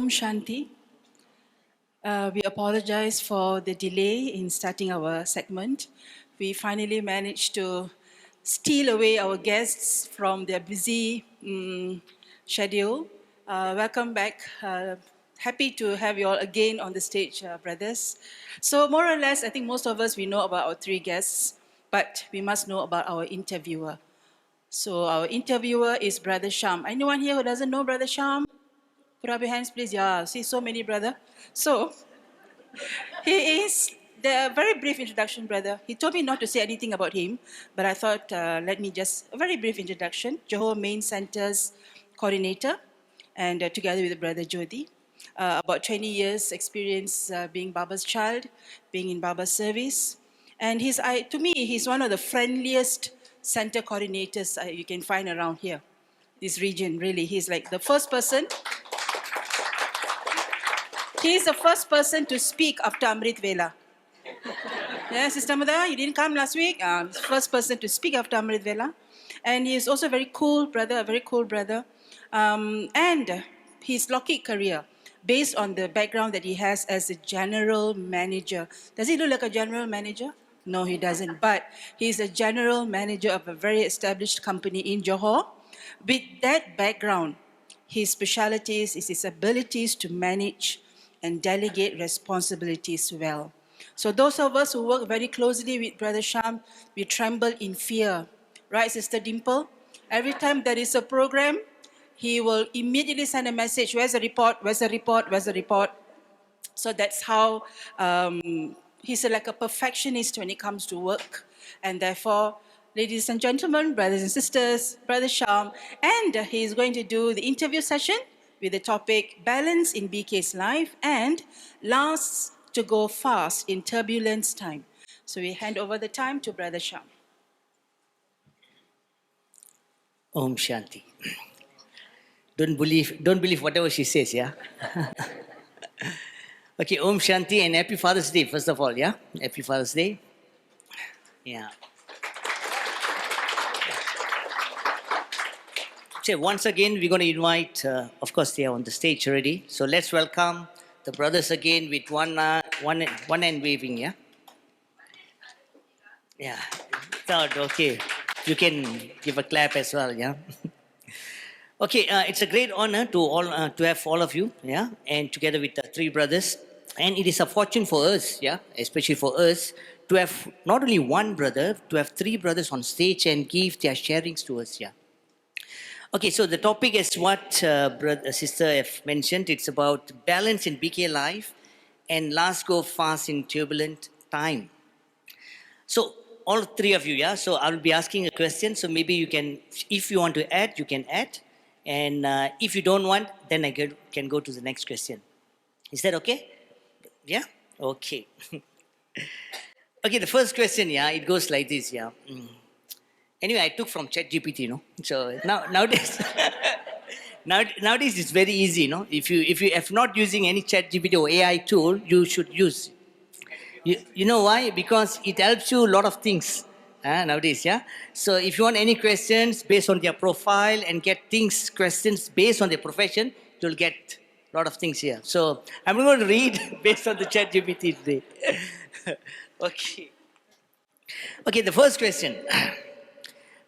Om Shanti. We apologize for the delay in starting our segment. We finally managed to steal away our guests from their busy schedule. Welcome back. Happy to have you all again on the stage, brothers. So more or less, I think most of us, we know about our three guests, but we must know about our interviewer. So our interviewer is Brother Sham. Anyone here who doesn't know Brother Sham? Put up your hands, please. Yeah, see so many, brother. So, he is the very brief introduction, brother. He told me not to say anything about him, but I thought, let me just, a very brief introduction. Johor Main Center's coordinator, and together with Brother Jody. About 20 years experience being Baba's child, being in Baba's service. And to me, he's one of the friendliest center coordinators you can find around here, this region, really. He's like the first person. He's the first person to speak after Amrit Vela. Yeah, Sister Mother, you didn't come last week. First person to speak after Amrit Vela. And he is also a very cool brother, and his Lockheed career, based on the background that he has as a general manager. Does he look like a general manager? No, he doesn't. But he's a general manager of a very established company in Johor. With that background, his specialities is his abilities to manage and delegate responsibilities well. So those of us who work very closely with Brother Sham, we tremble in fear. Right, Sister Dimple? Every time there is a program, he will immediately send a message, where's the report, where's the report, where's the report? So that's how he's like a perfectionist when it comes to work. And therefore, ladies and gentlemen, brothers and sisters, Brother Sham, and he's going to do the interview session with the topic Balance in BK's Life and Lasts to Go Fast in Turbulence Time. So we hand over the time to Brother Sham. Om Shanti. Don't believe whatever she says, yeah? Okay, Om Shanti and Happy Father's Day, first of all, yeah? Happy Father's Day. Yeah. So once again, we're going to invite, of course, they are on the stage already. So let's welcome the brothers again with one hand waving, yeah? Yeah. Third, okay. You can give a clap as well, yeah? Okay, it's a great honor to have all of you, yeah? And together with the three brothers. And it is a fortune for us, yeah? Especially for us, to have not only one brother, to have three brothers on stage and give their sharings to us, yeah? Okay, so the topic is what sister have mentioned. It's about balance in BK life and last go fast in turbulent time. So all three of you, yeah? So I will be asking a question. So maybe you can, if you want to add, you can add. And if you don't want, then I can go to the next question. Is that okay? Yeah? Okay. Okay, the first question, yeah, it goes like this, yeah. Anyway, I took from ChatGPT, you know. So nowadays, nowadays it's very easy, you know. If you have not using any ChatGPT or AI tool, you should use. You know why? Because it helps you a lot of things nowadays, yeah. So if you want any questions based on their profile and get questions based on their profession, you'll get a lot of things here. So I'm going to read based on the ChatGPT today. Okay. Okay, the first question.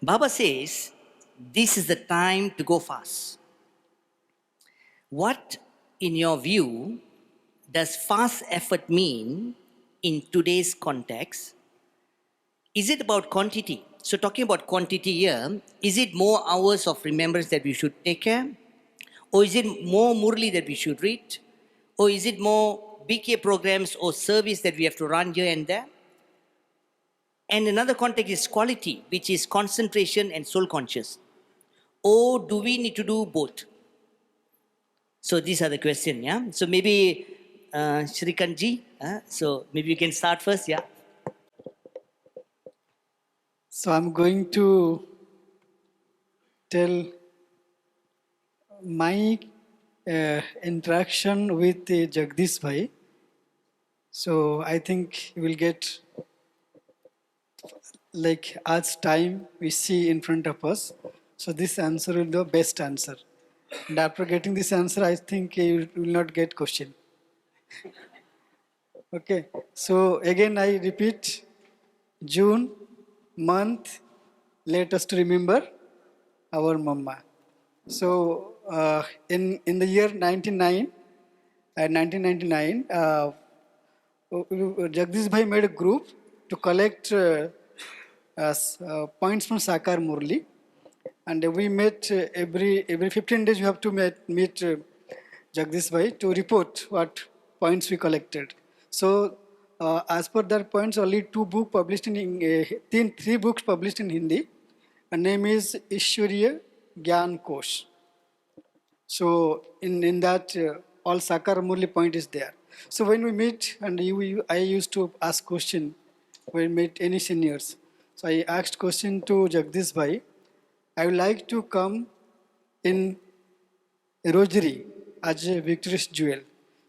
Baba says, this is the time to go fast. What, in your view, does fast effort mean in today's context? Is it about quantity? So talking about quantity here, is it more hours of remembrance that we should take care? Or is it more Murli that we should read? Or is it more BK programs or service that we have to run here and there? And another context is quality, which is concentration and soul conscious. Or do we need to do both? So these are the questions, yeah? So maybe Shrikant ji, so maybe you can start first, yeah? So I'm going to tell my interaction with Jagdish Bhai. So I think you will get, like as time we see in front of us. So this answer will be the best answer. And after getting this answer, I think you will not get question. Okay. So again, I repeat, June month, let us to remember our mama. So in the year 1999, Jagdish Bhai made a group to collect points from Sakar Murli, and we met every 15 days. We have to meet Jagdish Bhai to report what points we collected. So as per that points, only two books published three books published in Hindi. A name is Ishwariya Gyan Kosh. So in that all Sakar Murli point is there. So when we meet and I used to ask question when we meet any seniors. So I asked question to Jagdish Bhai. I would like to come in rosary as a victorious jewel.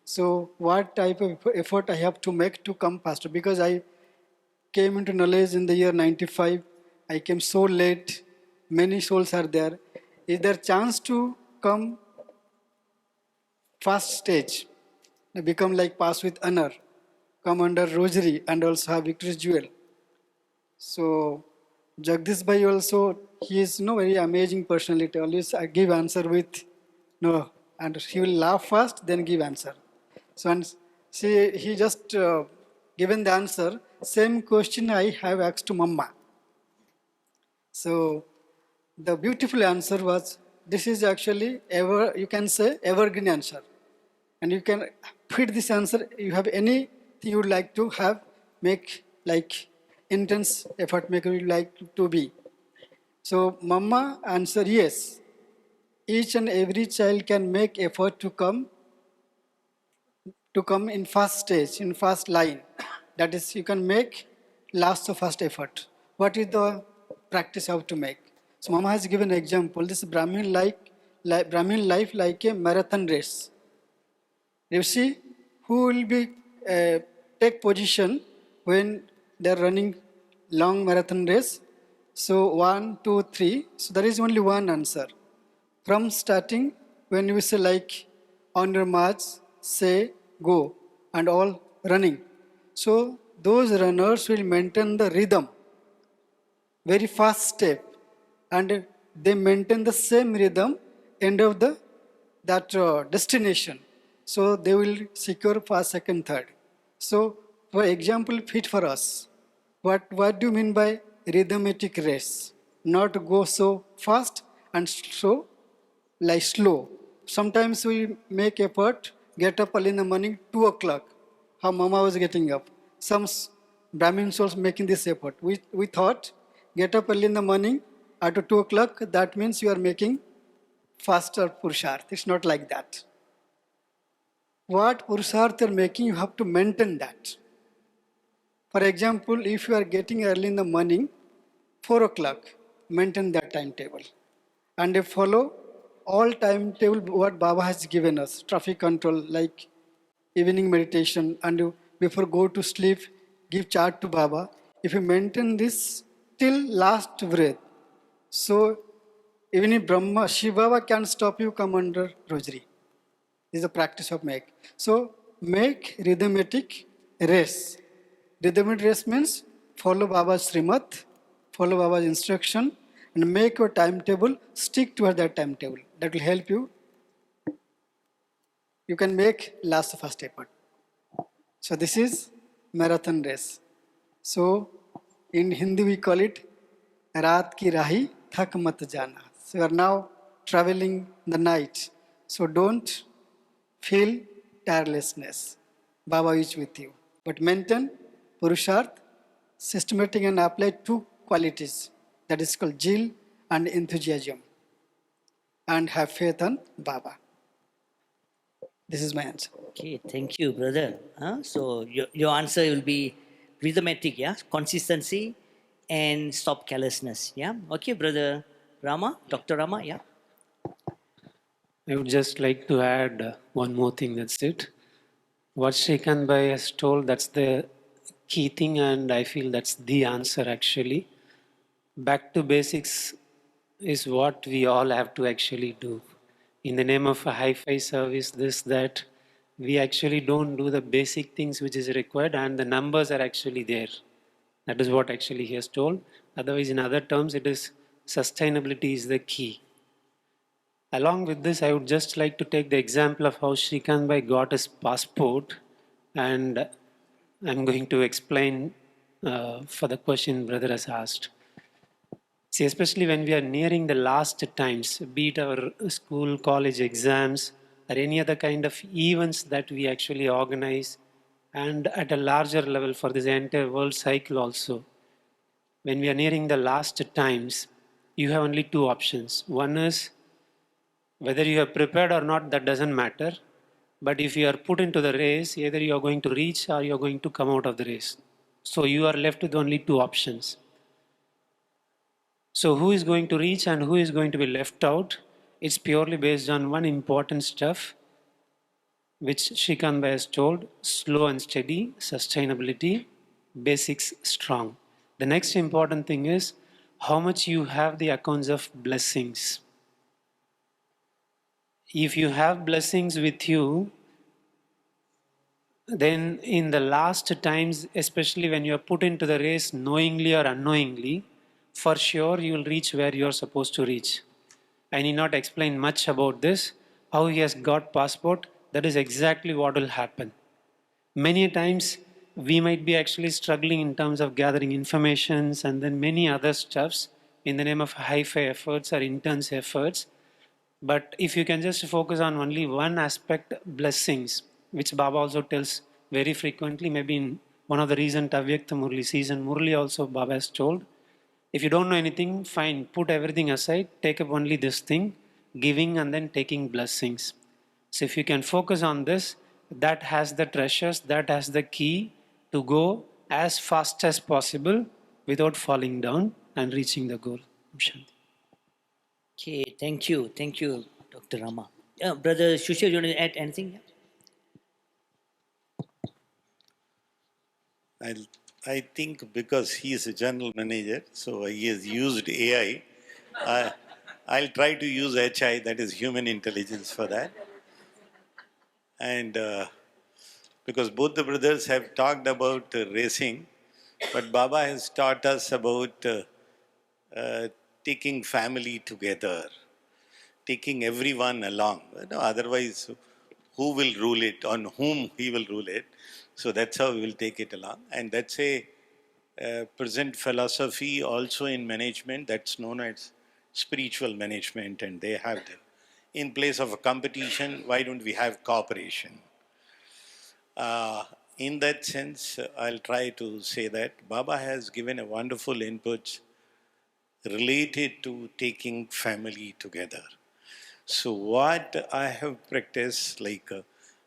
So what type of effort I have to make to come faster? Because I came into knowledge in the year 95. I came so late. Many souls are there. Is there chance to come first stage, become like pass with honor, come under rosary and also have victorious jewel? So Jagdish Bhai also, he is no very amazing personality. Always I give answer with no, and he will laugh first, then give answer. So and see, he just given the answer. Same question I have asked to Mama. So the beautiful answer was, this is actually ever, you can say evergreen answer, and you can fit this answer. You have anything you would like to have, make like intense effort, make you like to be. So Mama answer, yes. Each and every child can make effort to come in first stage, in first line. That is, you can make last the first effort. What is the practice how to make? So Mama has given an example. This Brahmin life like a marathon race. You see, who will be take position when they're running long marathon race? So 1, 2, 3. So there is only one answer. From starting, when you say like on your march, say go, and all running. So those runners will maintain the rhythm, very fast step, and they maintain the same rhythm end of the that destination. So they will secure first, second, third. So for example, fit for us. What do you mean by rhythmic race? Not go so fast and so like slow. Sometimes we make effort, get up early in the morning, 2 o'clock, how mama was getting up. Some Brahmin souls making this effort. We thought, get up early in the morning, at 2 o'clock, that means you are making faster Purusharth. It's not like that. What Purusharth you're making, you have to maintain that. For example, if you are getting early in the morning, 4 o'clock, maintain that timetable. And follow all timetable what Baba has given us, traffic control, like evening meditation, and you, before go to sleep, give chart to Baba. If you maintain this till last breath, so even if Brahma, Shiva Baba can stop you, come under rosary. This is the practice of make. So make rhythmic race. Rhythmic race means follow Baba's Srimad, follow Baba's instruction, and make your timetable, stick to that timetable. That will help you. You can make last first effort. So this is marathon race. So in Hindi we call it Raat ki rahi thak mat jana. So you are now traveling the night. So don't feel tirelessness. Baba is with you. But maintain Purusharth, systematic and apply two qualities. That is called zeal and enthusiasm. And have faith on Baba. This is my answer. Okay, thank you, brother. So your answer will be rhythmic, yeah, consistency, and stop carelessness. Yeah. Okay, brother Rama, Dr. Rama. Yeah. I would just like to add one more thing. That's it. What Shrikant Bhai has told, that's the key thing, and I feel that's the answer actually. Back to basics is what we all have to actually do. in the name of a hi-fi service, this, that, we actually don't do the basic things which is required, and the numbers are actually there. That is what actually he has told. Otherwise, in other terms, it is sustainability is the key. Along with this, I would just like to take the example of how Shrikant Bhai got his passport, and I'm going to explain for the question brother has asked. See, especially when we are nearing the last times, be it our school, college exams, or any other kind of events that we actually organize, and at a larger level for this entire world cycle also, when we are nearing the last times, you have only two options. One is whether you are prepared or not, that doesn't matter. But if you are put into the race, either you are going to reach or you are going to come out of the race. So you are left with only two options. So who is going to reach and who is going to be left out? It's purely based on one important stuff, which Shrikant Bhai has told: slow and steady, sustainability, basics strong. The next important thing is how much you have the accounts of blessings. If you have blessings with you, then in the last times, especially when you are put into the race knowingly or unknowingly, for sure you will reach where you are supposed to reach. I need not explain much about this. How he has got passport, that is exactly what will happen. Many times we might be actually struggling in terms of gathering informations and then many other stuffs in the name of high-fi efforts or intense efforts. But if you can just focus on only one aspect, blessings, which Baba also tells very frequently, maybe in one of the recent Avyakta Murli season, Murli also Baba has told, if you don't know anything, fine, put everything aside, take up only this thing, giving and then taking blessings. So if you can focus on this, that has the treasures, that has the key to go as fast as possible without falling down and reaching the goal. Shanti. Okay, thank you, Dr. Rama. Brother Sushil, you want to add anything? I'll, I think because he is a general manager, so he has used AI. I'll try to use HI, that is human intelligence, for that. And because both the brothers have talked about racing, but Baba has taught us about uh, taking family together, taking everyone along. You know, otherwise, who will rule it, on whom he will rule it. So that's how we will take it along. And that's a present philosophy also in management that's known as spiritual management, and they have them. In place of a competition, why don't we have cooperation? In that sense, I'll try to say that Baba has given a wonderful input related to taking family together. So what I have practiced,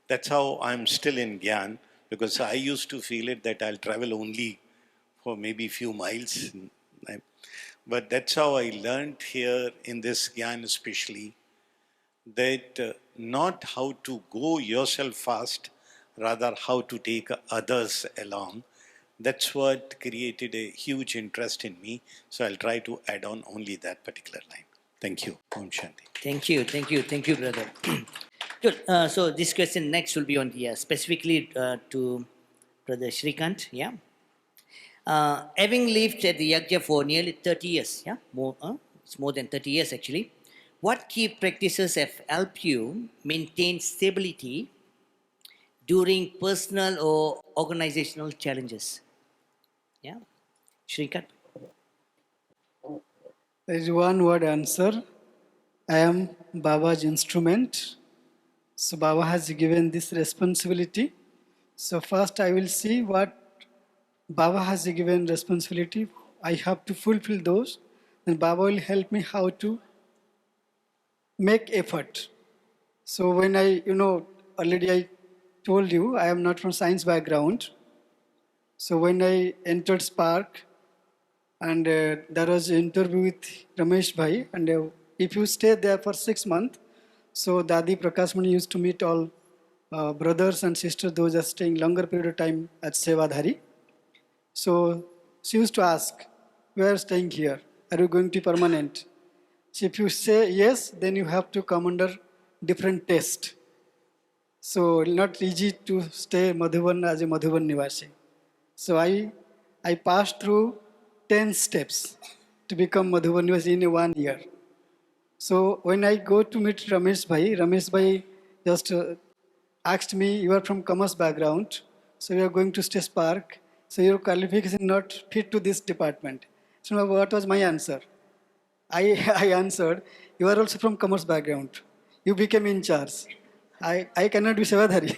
that's how I'm still in Gyan, because I used to feel it that I'll travel only for maybe few miles. But that's how I learned here in this Gyan especially, that not how to go yourself fast, rather how to take others along. That's what created a huge interest in me. So I'll try to add on only that particular line. Thank you. Om Shanti. Thank you, brother. Good. So this question next will be on the specifically to Brother Shrikant. Yeah. Having lived at the Yagya for nearly 30 years, yeah, it's more than 30 years actually. What key practices have helped you maintain stability during personal or organizational challenges? Yeah, Shrikant. There is one word answer. I am Baba's instrument. So Baba has given this responsibility. So first I will see what Baba has given responsibility. I have to fulfill those. Then Baba will help me how to make effort. So when already I told you I am not from science background. So when I entered Spark, and there was an interview with Ramesh Bhai, and if you stay there for 6 months, so Dadi Prakash Mani used to meet all brothers and sisters, those are staying longer period of time at Sevadhari. So she used to ask, "We are staying here. Are you going to permanent?" So if you say yes, then you have to come under different taste. So not easy to stay Madhuban as a Madhuban Nivasi. So I passed through 10 steps to become Madhuban Nivasi in 1 year. So when I go to meet Ramesh Bhai just asked me, you are from commerce background, so you are going to State Park, so your qualification not fit to this department. So what was my answer? I answered, you are also from commerce background. You became in charge. I cannot be Sevadhari.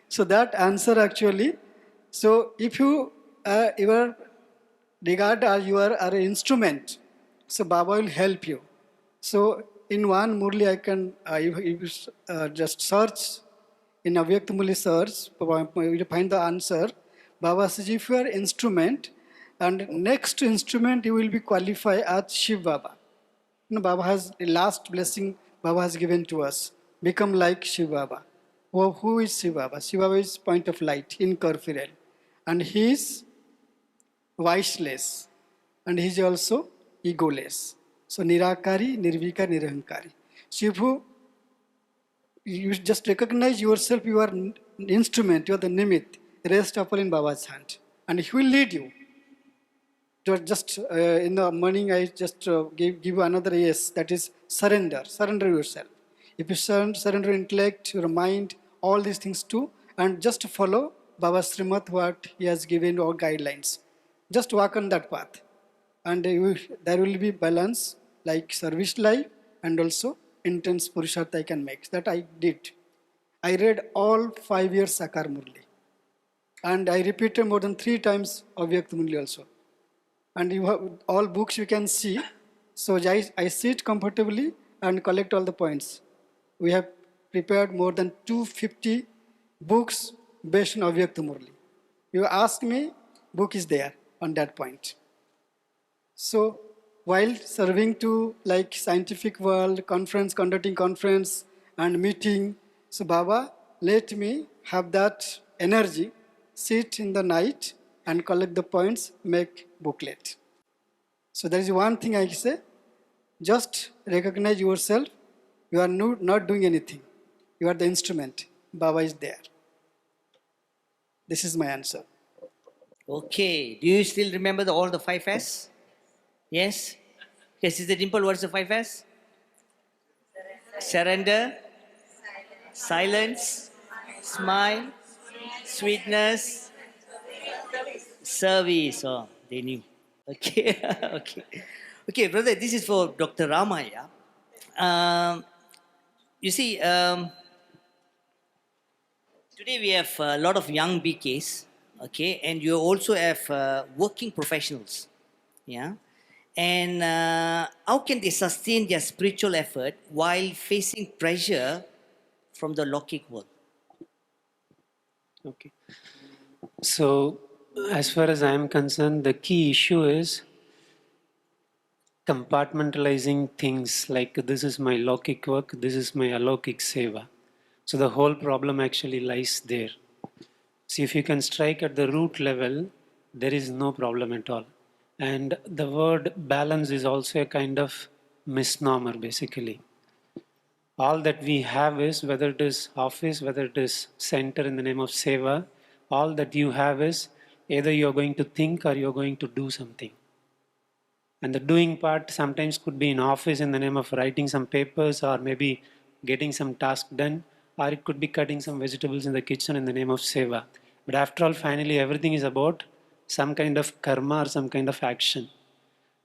So that answer actually, so if you are regard as you are an instrument, so Baba will help you. So in one Murli I can, if you just search, in Avyakt Murli search, you find the answer. Baba says if you are instrument, and next instrument you will be qualified as Shiv Baba. Baba has the last blessing Baba has given to us. Become like Shiv Baba. Who is Shiv Baba? Shiv Baba is point of light, incorporeal. And he is voiceless. And he is also egoless. So Nirakari, Nirvikar, Nirahankari. Shivhu, you just recognize yourself, you are an instrument, you are the nimit. Rest of all in Baba's hand. And he will lead you. Just in the morning, I just give you another yes, that is surrender. Surrender yourself. If you surrender intellect, your mind, all these things too, and just follow Baba's Srimad, what he has given, or guidelines. Just walk on that path. And there will be balance, like service life and also intense Purushartha I can make. That I did. I read all 5 years Sakar Murli. And I repeated more than 3 times Avyakt Murli also. And you have all books you can see. So I sit comfortably and collect all the points. We have prepared more than 250 books based on Avyakt Murli. You ask me, book is there on that point. So while serving to like scientific world, conducting conference and meeting, so Baba let me have that energy, sit in the night and collect the points, make booklet. So there is one thing I say, just recognize yourself, you are not doing anything. You are the instrument, Baba is there. This is my answer. Okay. Do you still remember all the 5S? Yes? Yes, is the dimple, what is the 5S? Surrender, silence, smile, sweetness, service. Oh, they knew. Okay, okay. Okay, brother, this is for Dr. Ramaya. You see, today we have a lot of young BKs, okay, and you also have working professionals, yeah. And how can they sustain their spiritual effort while facing pressure from the Lokik world? Okay. So, as far as I am concerned, the key issue is compartmentalizing things like this is my Lokik work, this is my Alokik seva. So, the whole problem actually lies there. See, if you can strike at the root level, there is no problem at all. And the word balance is also a kind of misnomer, basically. All that we have is, whether it is office, whether it is center in the name of seva, all that you have is either you're going to think or you're going to do something. And the doing part sometimes could be in office in the name of writing some papers or maybe getting some task done, or it could be cutting some vegetables in the kitchen in the name of seva. But after all, finally, everything is about some kind of karma or some kind of action.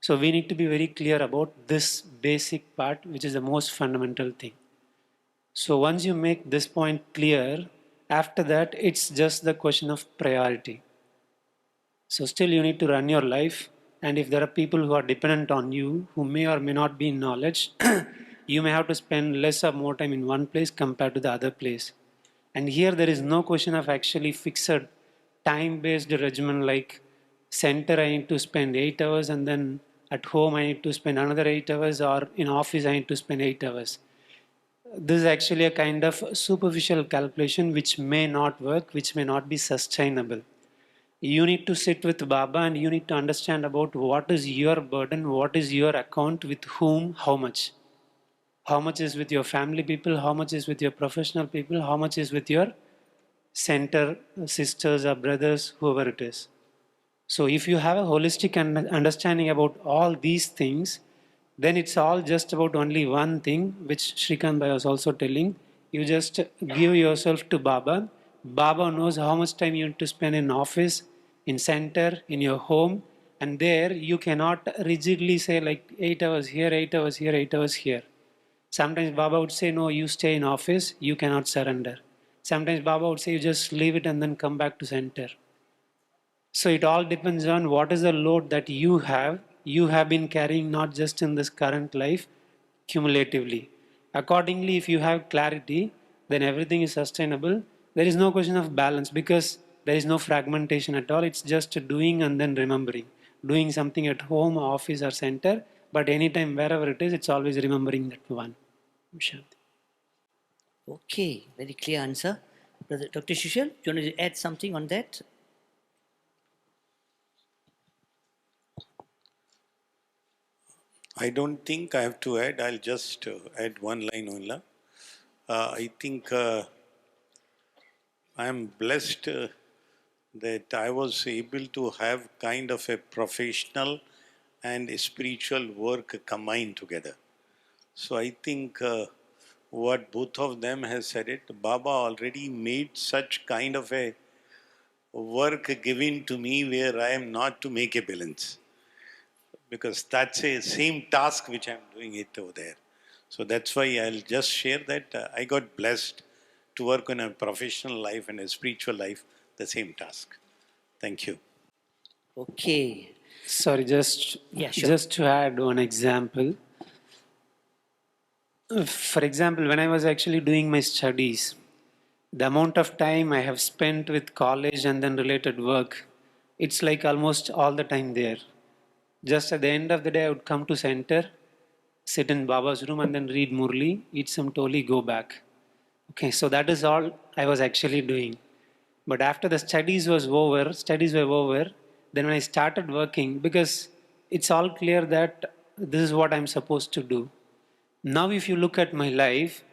So we need to be very clear about this basic part, which is the most fundamental thing. So once you make this point clear, after that, it's just the question of priority. So still you need to run your life. And if there are people who are dependent on you, who may or may not be in knowledge, you may have to spend less or more time in one place compared to the other place. And here there is no question of actually fixed time-based regimen like center I need to spend 8 hours and then at home I need to spend another 8 hours or in office I need to spend 8 hours. This is actually a kind of superficial calculation which may not work, which may not be sustainable. You need to sit with Baba and you need to understand about what is your burden, what is your account, with whom, how much. how much is with your family people, how much is with your professional people, how much is with your center sisters or brothers, whoever it is. So if you have a holistic understanding about all these things, then it's all just about only one thing, which Shrikant Bhai was also telling. You just give yourself to Baba. Baba knows how much time you need to spend in office, in center, in your home, and there you cannot rigidly say like 8 hours here, 8 hours here, 8 hours here. Sometimes Baba would say, no, you stay in office, you cannot surrender. Sometimes Baba would say, you just leave it and then come back to center. So it all depends on what is the load that you have. You have been carrying not just in this current life, cumulatively. Accordingly, if you have clarity, then everything is sustainable. There is no question of balance because there is no fragmentation at all. It's just doing and then remembering. Doing something at home, office, or center, but anytime, wherever it is, it's always remembering that one. Shanti. Okay, very clear answer. Brother Dr. Sushil, do you want to add something on that? I don't think I have to add. I'll just add one line only. I think I am blessed that I was able to have kind of a professional and a spiritual work combined together. So I think what both of them has said it, Baba already made such kind of a work given to me where I am not to make a balance, because that's a same task which I'm doing it over there. So that's why I'll just share that I got blessed to work on a professional life and a spiritual life, the same task. Thank you. Okay. Sorry, just Yeah, sure. just to add one example. For example, when I was actually doing my studies, the amount of time I have spent with college and then related work, it's like almost all the time there. Just at the end of the day, I would come to center, sit in Baba's room and then read Murli, eat some toli, go back. Okay, so that is all I was actually doing. But after the studies were over, then when I started working, because it's all clear that this is what I'm supposed to do. Now, if you look at my life,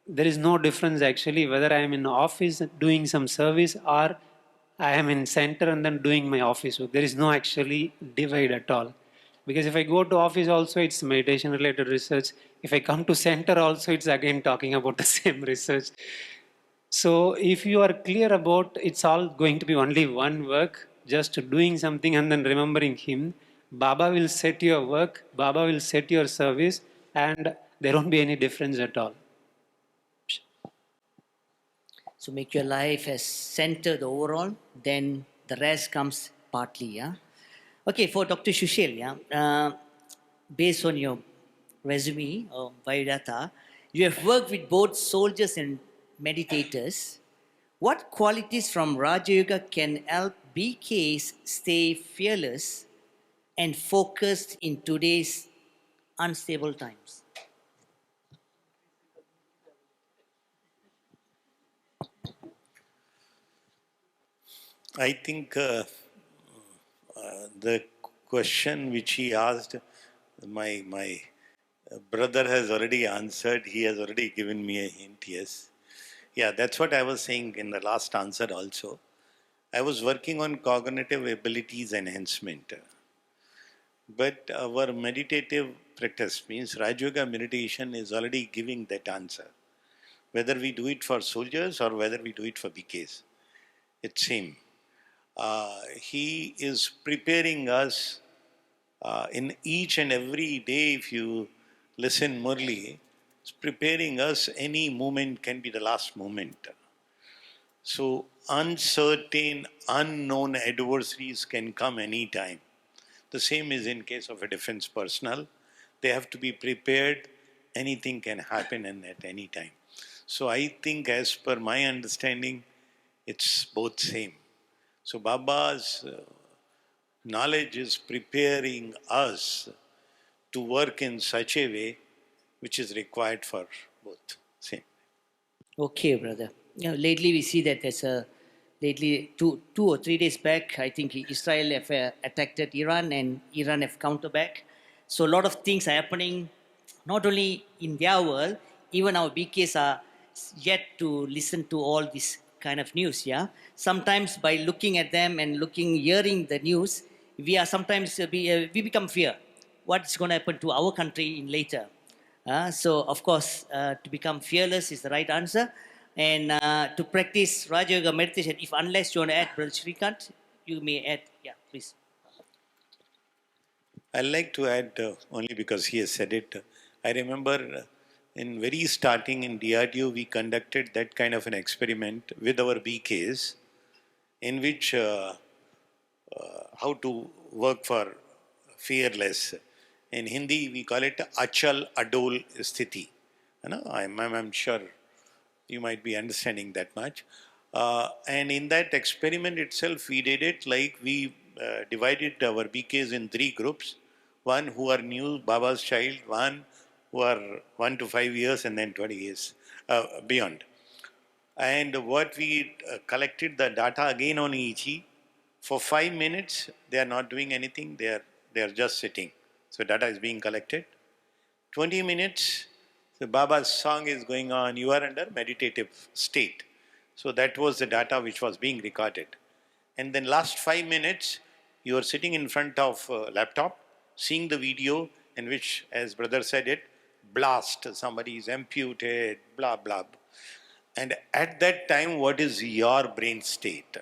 there is no difference actually whether I am in office doing some service or I am in center and then doing my office work. There is no actually divide at all. Because if I go to office also, it's meditation related research. If I come to center also, it's again talking about the same research. So if you are clear about it's all going to be only one work, just doing something and then remembering him, Baba will set your work, Baba will set your service, and there won't be any difference at all. So make your life as center the overall, then the rest comes partly, yeah. Okay, for Dr. Sushil, yeah, based on your resume or biodata, you have worked with both soldiers and meditators. What qualities from Raja Yoga can help BKs stay fearless and focused in today's unstable times? I think the question which he asked, my brother has already answered. He has already given me a hint. Yes, yeah, that's what I was saying in the last answer also. I was working on cognitive abilities enhancement, but our meditative practice means Raj Yoga meditation is already giving that answer. Whether we do it for soldiers or whether we do it for BKs, it's same. He is preparing us in each and every day. If you listen Murli, it's preparing us. Any moment can be the last moment. So uncertain, unknown adversaries can come anytime. The same is in case of a defense personnel. They have to be prepared. Anything can happen and at any time. So I think, as per my understanding, it's both same. So Baba's knowledge is preparing us to work in such a way which is required for both. Same. Okay, brother. Lately we see that there's a lately 2 or 3 days back, I think Israel have attacked Iran and Iran have counter back. So a lot of things are happening, not only in their world, even our BKs are yet to listen to all this kind of news. Yeah, sometimes by looking at them and hearing the news, we are sometimes we become fear what's going to happen to our country in later. So of course, to become fearless is the right answer, and to practice Raja Yoga meditation. If unless you want to add, Brother Shrikant, you may add. Yeah, please. I like to add only because he has said it. I remember in very starting in DRDO, we conducted that kind of an experiment with our BKs, in which how to work for fearless. In Hindi, we call it Achal Adol Sthiti. I'm sure you might be understanding that much. And in that experiment itself, we did it like we divided our BKs in three groups. One who are new Baba's child, one who are 1 to 5 years, and then 20 years beyond. And what we collected the data again on EEG. For 5 minutes, they are not doing anything. They are just sitting. So data is being collected. 20 minutes, the Baba's song is going on. You are under meditative state. So that was the data which was being recorded. And then last 5 minutes, you are sitting in front of a laptop, seeing the video in which, as brother said it, blast, somebody is amputated, blah, blah. And at that time, what is your brain state?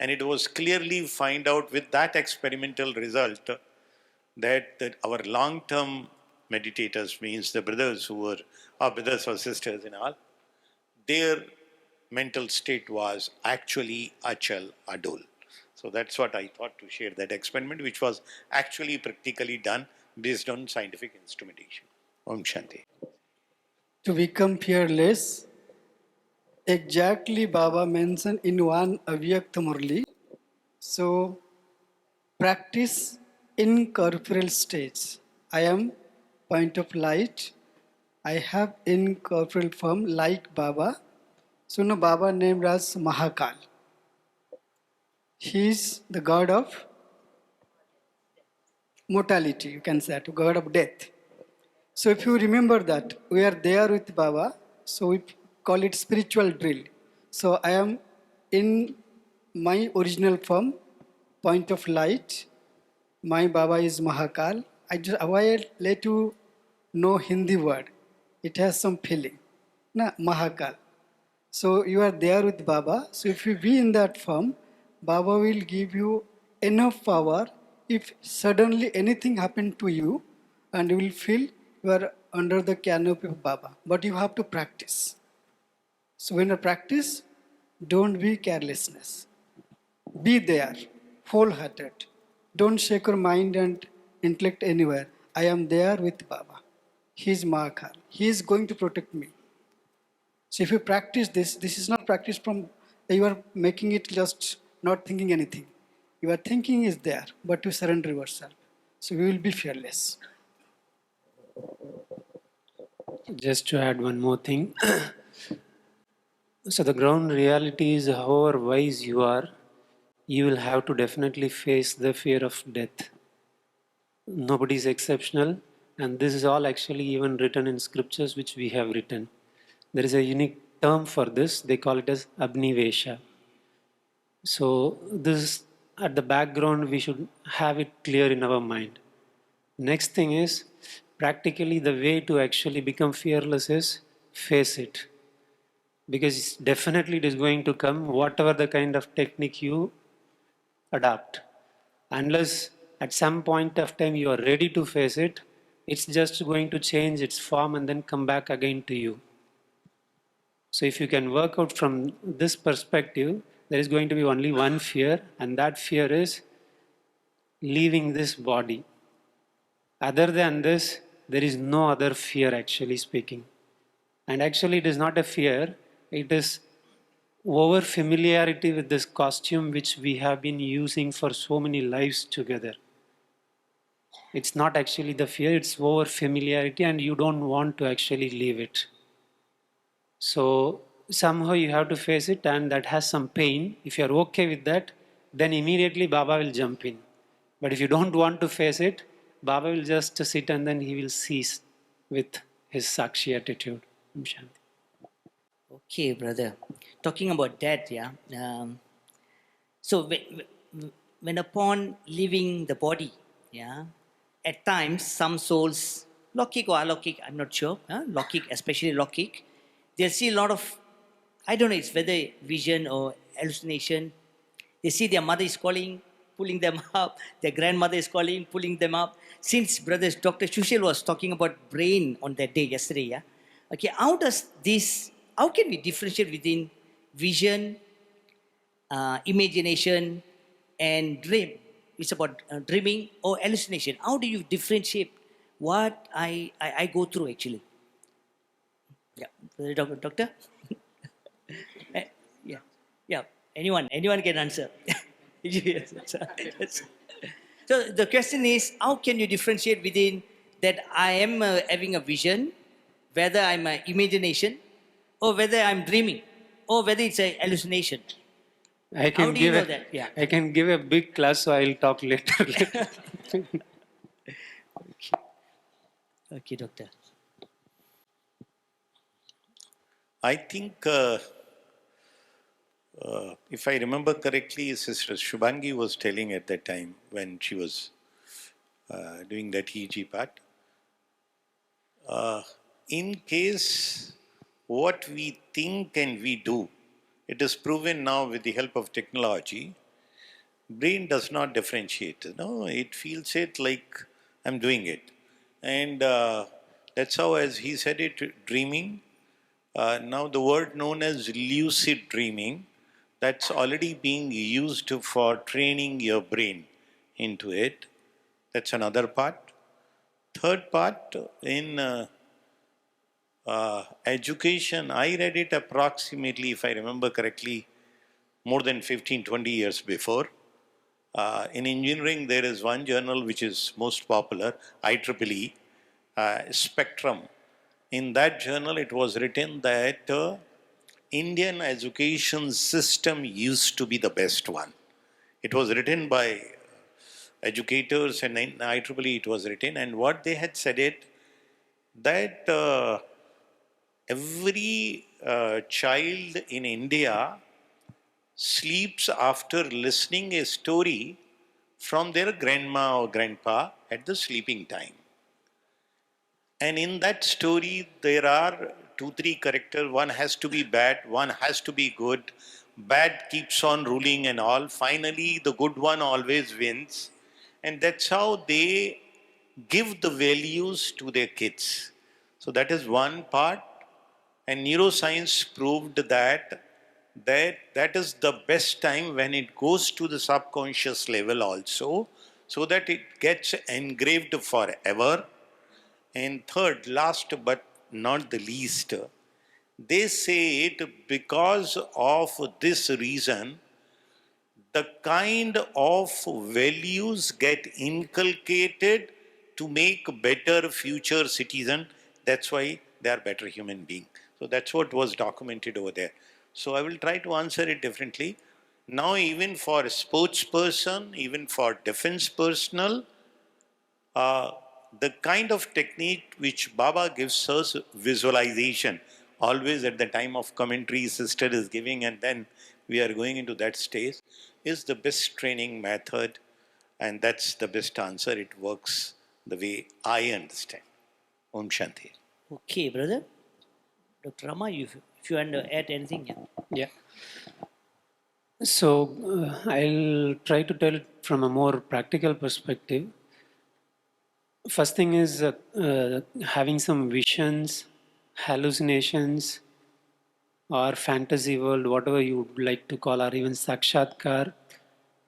And it was clearly find out with that experimental result that our long-term meditators, means the brothers who were our brothers or sisters and all, their mental state was actually Achal Adol. So that's what I thought to share, that experiment which was actually practically done based on scientific instrumentation. Om Shanti. To become fearless, exactly Baba mentioned in one Avyakta Murli. So, practice incorporeal stage. I am point of light. I have incorporeal form like Baba. So, no Baba named as Mahakal. He is the god of mortality, you can say, to god of death. So if you remember that, we are there with Baba, so we call it spiritual drill. So I am in my original form, point of light. My Baba is Mahakal. I will let you know Hindi word. It has some feeling. Na Mahakal. So you are there with Baba. So if you be in that form, Baba will give you enough power. If suddenly anything happened to you, and you will feel you are under the canopy of Baba. But you have to practice. So when you practice, don't be carelessness. Be there, wholehearted. Don't shake your mind and intellect anywhere. I am there with Baba. He is Mahakal. He is going to protect me. So if you practice this, this is not practice from, you are making it just not thinking anything. Your thinking is there, but you surrender yourself. So you will be fearless. Just to add one more thing. So the ground reality is however wise you are, you will have to definitely face the fear of death. Nobody is exceptional, and this is all actually even written in scriptures which we have written. There is a unique term for this, they call it as Abnivesha. So this at the background we should have it clear in our mind. Next thing is, practically the way to actually become fearless is face it. Because definitely it is going to come, whatever the kind of technique you adapt. Unless at some point of time you are ready to face it, it's just going to change its form and then come back again to you. So if you can work out from this perspective, there is going to be only one fear, and that fear is leaving this body. Other than this, there is no other fear, actually speaking. And actually it is not a fear, it is over familiarity with this costume which we have been using for so many lives together. It's not actually the fear, it's over familiarity, and you don't want to actually leave it. So somehow you have to face it, and that has some pain. If you're okay with that, then immediately Baba will jump in. But if you don't want to face it, Baba will just sit and then he will cease. with his Sakshi attitude. Om Shanti. Okay, brother. Talking about that, yeah. So when upon leaving the body, yeah, at times some souls, Lokik or alokik, I'm not sure, Lokik, especially Lokik, they'll see a lot of, I don't know, it's whether vision or hallucination. They see their mother is calling, pulling them up, their grandmother is calling, pulling them up. Since brothers, Dr. Sushil was talking about brain on that day yesterday, yeah. Okay, how can we differentiate between vision, imagination, and dream? It's about dreaming or hallucination. How do you differentiate what I go through actually? Yeah, doctor? Eh, yeah, yeah. Anyone can answer. Yes, yes. So the question is, how can you differentiate within that I am having a vision, whether I'm imagination, or whether I'm dreaming, or whether it's a hallucination? I How can do you give know a that? Yeah. I can give a big class, so I'll talk later. Okay, doctor. I think, if I remember correctly, Sister Shubhangi was telling at that time when she was doing that EG part. In case what we think and we do, it is proven now with the help of technology, brain does not differentiate. No, it feels it like I'm doing it. And that's how, as he said it, dreaming. Now the word known as lucid dreaming, that's already being used for training your brain into it. That's another part. Third part, in education, I read it approximately, if I remember correctly, more than 15, 20 years before. In engineering, there is one journal which is most popular, IEEE, Spectrum. In that journal, it was written that Indian education system used to be the best one. It was written by educators, and in IEEE it was written, and what they had said it, that every child in India sleeps after listening a story from their grandma or grandpa at the sleeping time. And in that story, there are two, three characters. One has to be bad, one has to be good. Bad keeps on ruling and all. Finally, the good one always wins. And that's how they give the values to their kids. So that is one part. And neuroscience proved that is the best time when it goes to the subconscious level also, so that it gets engraved forever. And third, last but not the least, they say it because of this reason, the kind of values get inculcated to make better future citizen. That's why they are better human being. So that's what was documented over there. So I will try to answer it differently. Now, even for a sports person, even for defense personnel, uh, the kind of technique which Baba gives us, visualization, always at the time of commentary, sister is giving, and then we are going into that stage, is the best training method, and that's the best answer. It works the way I understand. Om Shanti. Okay, brother. Dr. Rama, if you want to add anything, yeah. Yeah. So I'll try to tell it from a more practical perspective. First thing is having some visions, hallucinations, or fantasy world, whatever you would like to call, or even sakshatkar.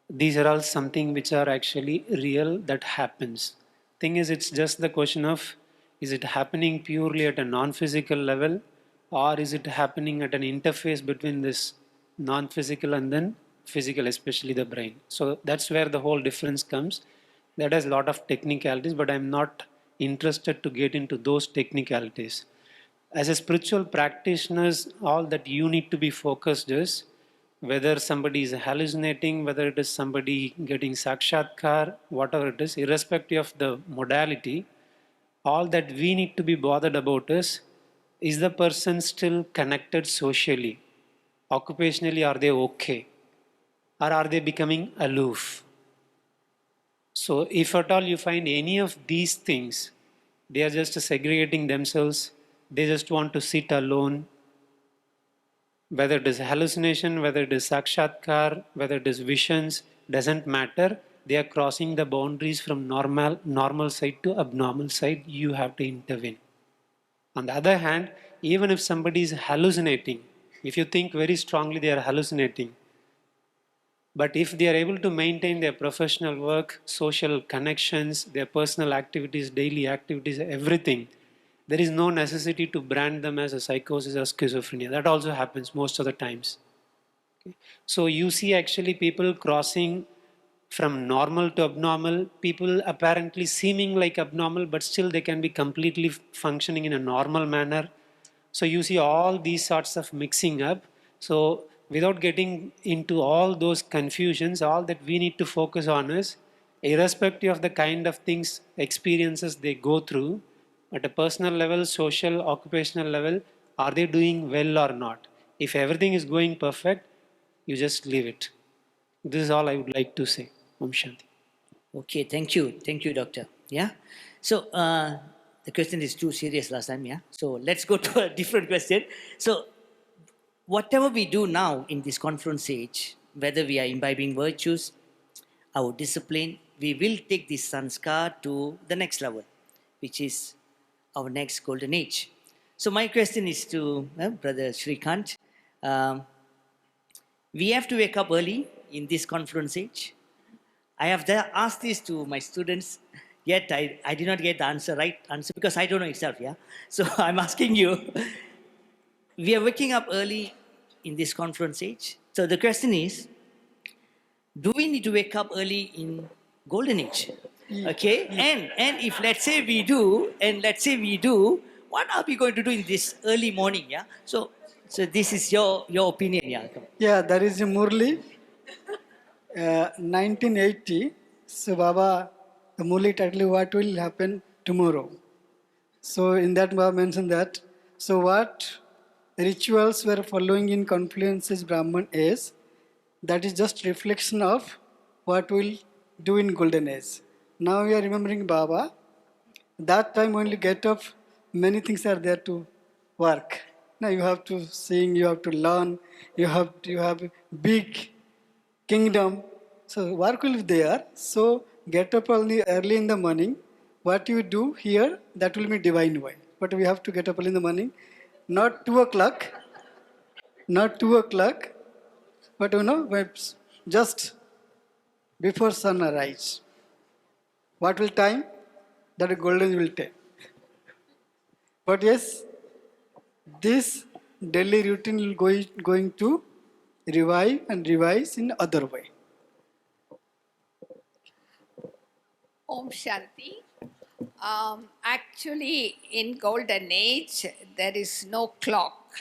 These are all something which are actually real that happens. Thing is, it's just the question of, is it happening purely at a non-physical level, or is it happening at an interface between this non-physical and then physical, especially the brain. So that's where the whole difference comes. That has a lot of technicalities, but I'm not interested to get into those technicalities. As a spiritual practitioners, all that you need to be focused is whether somebody is hallucinating, whether it is somebody getting sakshatkar, whatever it is, irrespective of the modality, All that we need to be bothered about is the person still connected socially? Occupationally, are they okay? Or are they becoming aloof? So, if at all you find any of these things, they are just segregating themselves, they just want to sit alone, whether it is hallucination, whether it is sakshatkar, whether it is visions, doesn't matter. They are crossing the boundaries from normal side to abnormal side. You have to intervene. On the other hand, even if somebody is hallucinating, if you think very strongly they are hallucinating, but if they are able to maintain their professional work, social connections, their personal activities, daily activities, everything, there is no necessity to brand them as a psychosis or schizophrenia. That also happens most of the times. So you see actually people crossing from normal to abnormal, people apparently seeming like abnormal, but still they can be completely functioning in a normal manner. So you see all these sorts of mixing up. So without getting into all those confusions, all that we need to focus on is, irrespective of the kind of things, experiences they go through, at a personal level, social, occupational level, are they doing well or not? If everything is going perfect, you just leave it. This is all I would like to say. Om Shanti. Okay, thank you. Thank you, doctor. Yeah. So the question is too serious last time, yeah. So let's go to a different question. So whatever we do now in this conference age, whether we are imbibing virtues, our discipline, we will take this sanskar to the next level, which is our next golden age. So my question is to Brother Shrikant. Um, we have to wake up early in this conference age. I have asked this to my students, yet I did not get the right answer because I don't know itself, yeah? So I'm asking you, we are waking up early in this conference age. So the question is, do we need to wake up early in golden age? Okay, and if let's say we do, what are we going to do in this early morning? Yeah. So this is your opinion. Yeah. Come. Yeah, there is a Murli, 1980. So Baba, the Murli title, what will happen tomorrow? So in that Baba mentioned that. So what rituals were following in Confluence's Brahman is, that is just reflection of what we'll do in golden age. Now we are remembering Baba. That time when you get up, many things are there to work. Now you have to sing, you have to learn, you have big kingdom. So work will be there. So get up early in the morning. What you do here, that will be divine way. But we have to get up early in the morning, not 2 o'clock, not 2 o'clock, but just before sun arise. What will time? That golden will take. But yes, this daily routine will going to revive and revise in other way. Om Shanti. Actually, in golden age, there is no clock.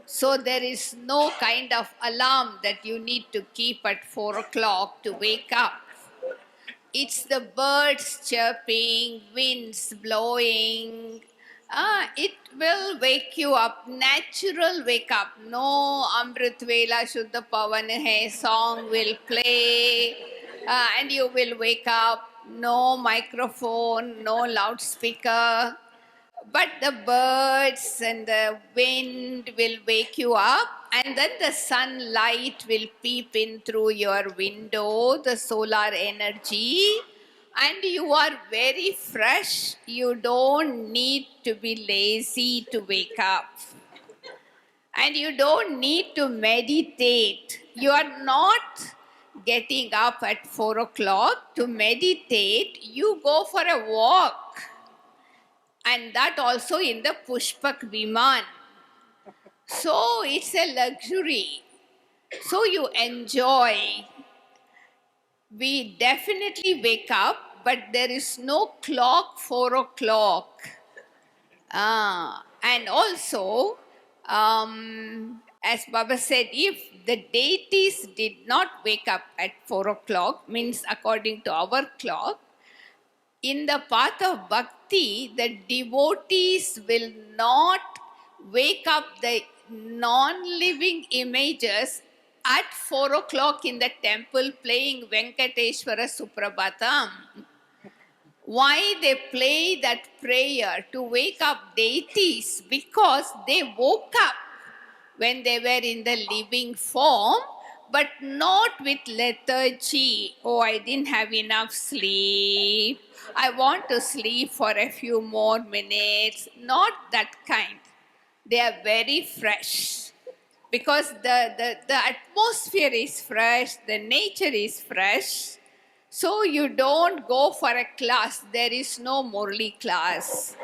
So there is no kind of alarm that you need to keep at 4 o'clock to wake up. It's the birds chirping, winds blowing. It will wake you up, natural wake up. No Amrit Vela Shuddha Pavan Hai song will play and you will wake up. No microphone, no loudspeaker. But the birds and the wind will wake you up, and then the sunlight will peep in through your window, the solar energy, and you are very fresh. You don't need to be lazy to wake up. And you don't need to meditate. You are not getting up at 4 o'clock to meditate. You go for a walk, and that also in the Pushpak Viman. So it's a luxury. So you enjoy. We definitely wake up, but there is no clock 4 o'clock. And also, as Baba said, if the deities did not wake up at 4 o'clock, means according to our clock, in the path of bhakti, the devotees will not wake up the non-living images at 4 o'clock in the temple playing Venkateshwara Suprabhatam. Why they play that prayer to wake up deities? Because they woke up when they were in the living form, but not with lethargy. Oh, I didn't have enough sleep. I want to sleep for a few more minutes. Not that kind. They are very fresh because the atmosphere is fresh, the nature is fresh. So you don't go for a class. There is no Murli class.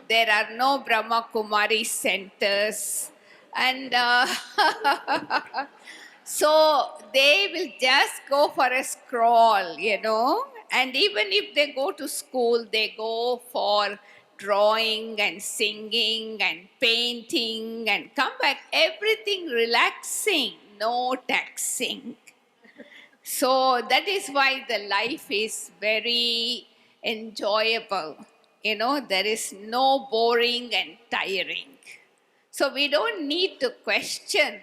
There are no Brahma Kumari centers. And so they will just go for a scroll, you know. And even if they go to school, they go for drawing and singing and painting and come back. Everything relaxing, no taxing. So that is why the life is very enjoyable. You know, there is no boring and tiring. So we don't need to question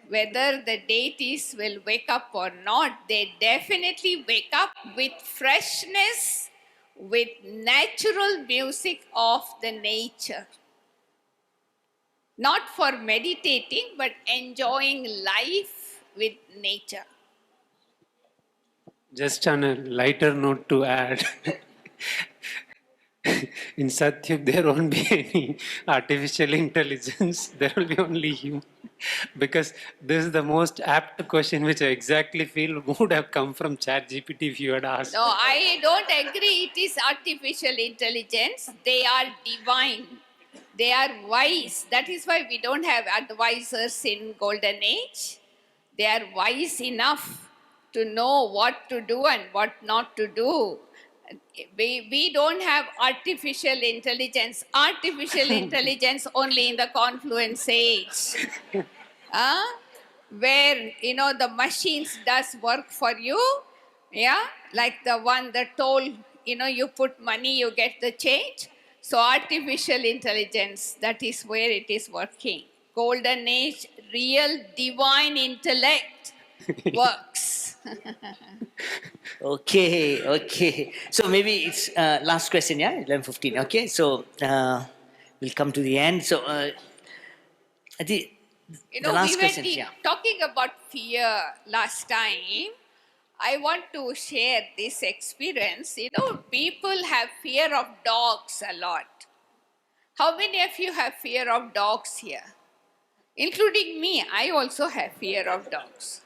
whether the deities will wake up or not. They definitely wake up with freshness, with natural music of the nature. Not for meditating, but enjoying life with nature. Just on a lighter note to add, in Satyug there won't be any artificial intelligence, there will be only you. Because this is the most apt question which I exactly feel would have come from ChatGPT if you had asked. No, I don't agree it is artificial intelligence. They are divine. They are wise. That is why we don't have advisors in golden age. They are wise enough to know what to do and what not to do. We don't have artificial intelligence. Artificial intelligence only in the confluence age. Where, you know, the machines does work for you. Yeah, like the one that told, you know, you put money, you get the change. So artificial intelligence, that is where it is working. Golden age, real divine intellect works. Okay. So maybe it's last question, yeah, 11:15. Okay, so we'll come to the end. So the You the know, we last were question, yeah. talking about fear last time. I want to share this experience. You know, people have fear of dogs a lot. How many of you have fear of dogs here? Including me, I also have fear of dogs.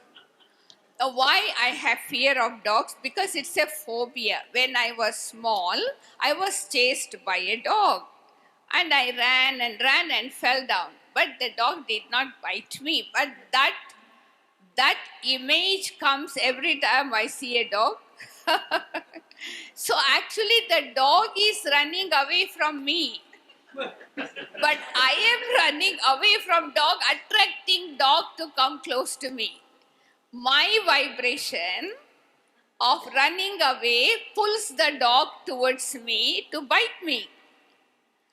Why I have fear of dogs? Because it's a phobia. When I was small, I was chased by a dog. And I ran and fell down. But the dog did not bite me. But that image comes every time I see a dog. So actually the dog is running away from me. But I am running away from dog, attracting dog to come close to me. My vibration of running away pulls the dog towards me to bite me.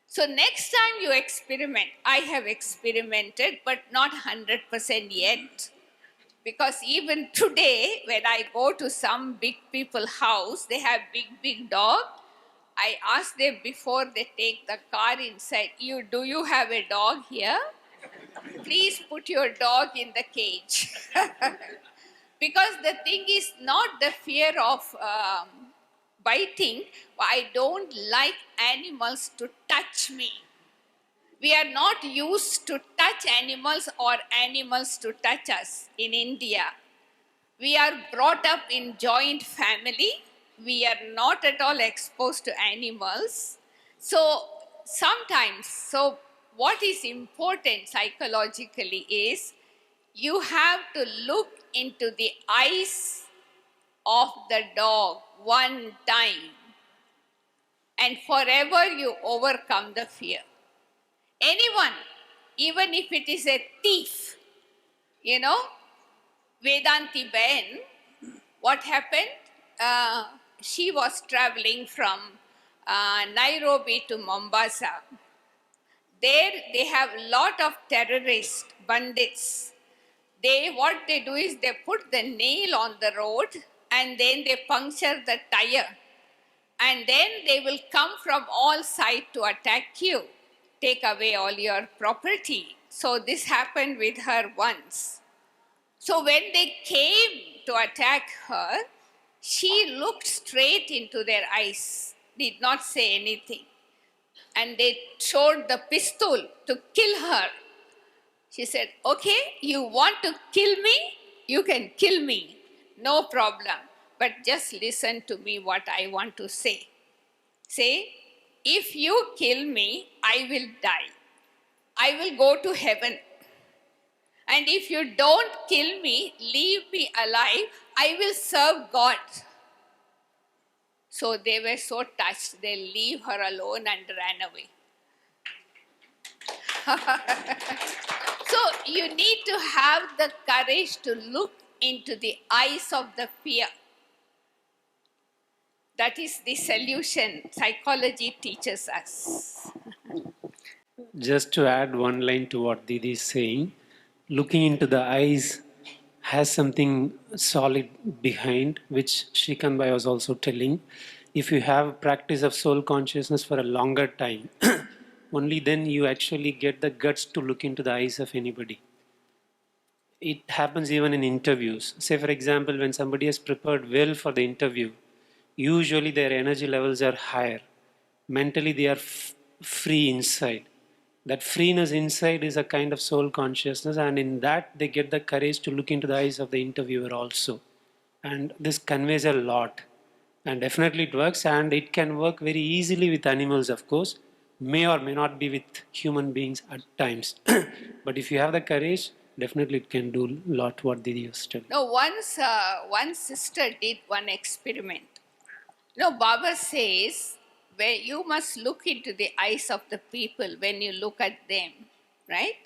So next time you experiment, I have experimented, but not 100% yet. Because even today, when I go to some big people house, they have big dog. I ask them before they take the car inside, do you have a dog here? Please put your dog in the cage. Because the thing is not the fear of biting. I don't like animals to touch me. We are not used to touch animals or animals to touch us in India. We are brought up in joint family. We are not at all exposed to animals. So sometimes, what is important psychologically is you have to look into the eyes of the dog one time and forever you overcome the fear. Anyone, even if it is a thief, Vedanti Ben, what happened? she was traveling from Nairobi to Mombasa. There they have a lot of terrorist bandits. What they do is they put the nail on the road and then they puncture the tire. And then they will come from all sides to attack you, take away all your property. So this happened with her once. So when they came to attack her, she looked straight into their eyes, did not say anything. And they showed the pistol to kill her. She said, okay, you want to kill me? You can kill me, no problem. But just listen to me what I want to say. Say, if you kill me, I will die. I will go to heaven. And if you don't kill me, leave me alive, I will serve God. So they were so touched, they leave her alone and ran away. So you need to have the courage to look into the eyes of the fear. That is the solution psychology teaches us. Just to add one line to what Didi is saying, looking into the eyes has something solid behind, which Shrikant Bhai was also telling. If you have practice of soul consciousness for a longer time, only then you actually get the guts to look into the eyes of anybody. It happens even in interviews. Say, for example, when somebody has prepared well for the interview, usually their energy levels are higher. Mentally, they are free inside. That freeness inside is a kind of soul consciousness, and in that, they get the courage to look into the eyes of the interviewer also. And this conveys a lot. And definitely it works, and it can work very easily with animals, of course. May or may not be with human beings at times. But if you have the courage, definitely it can do a lot what Didi was telling. No, once one sister did one experiment. No, Baba says, where you must look into the eyes of the people when you look at them, right?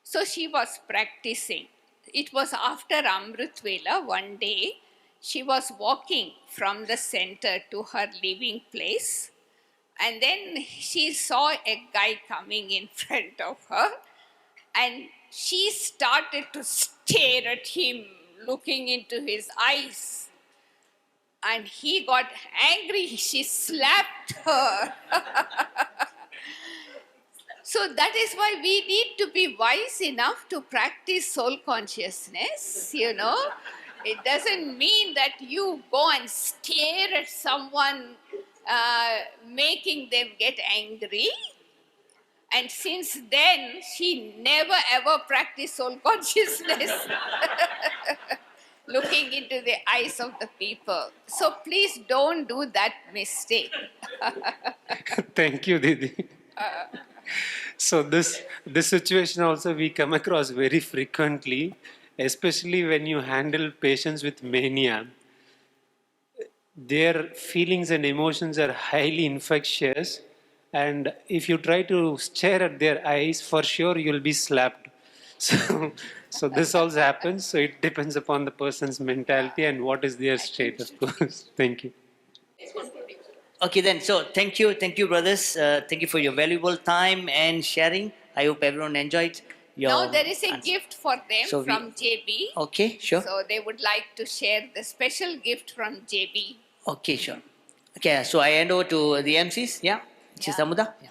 So she was practicing. It was after Amrit Vela one day. She was walking from the center to her living place. And then she saw a guy coming in front of her. And she started to stare at him, looking into his eyes. And he got angry. She slapped her. So that is why we need to be wise enough to practice soul consciousness, you know. It doesn't mean that you go and stare at someone, making them get angry. And since then, she never ever practiced soul consciousness. Looking into the eyes of the people. So please don't do that mistake. Thank you, Didi. So this situation also we come across very frequently, especially when you handle patients with mania. Their feelings and emotions are highly infectious, and if you try to stare at their eyes, for sure you'll be slapped. So this also happens. So it depends upon the person's mentality and what is their state, of course. Thank you. Okay, then. So thank you, brothers. Thank you for your valuable time and sharing. I hope everyone enjoyed your. Now there is a answer. gift for them So from JB. Okay, sure. So they would like to share the special gift from JB. Okay, sure. Okay, so I hand over to the MCs. Yeah, Sister Muda. Yeah.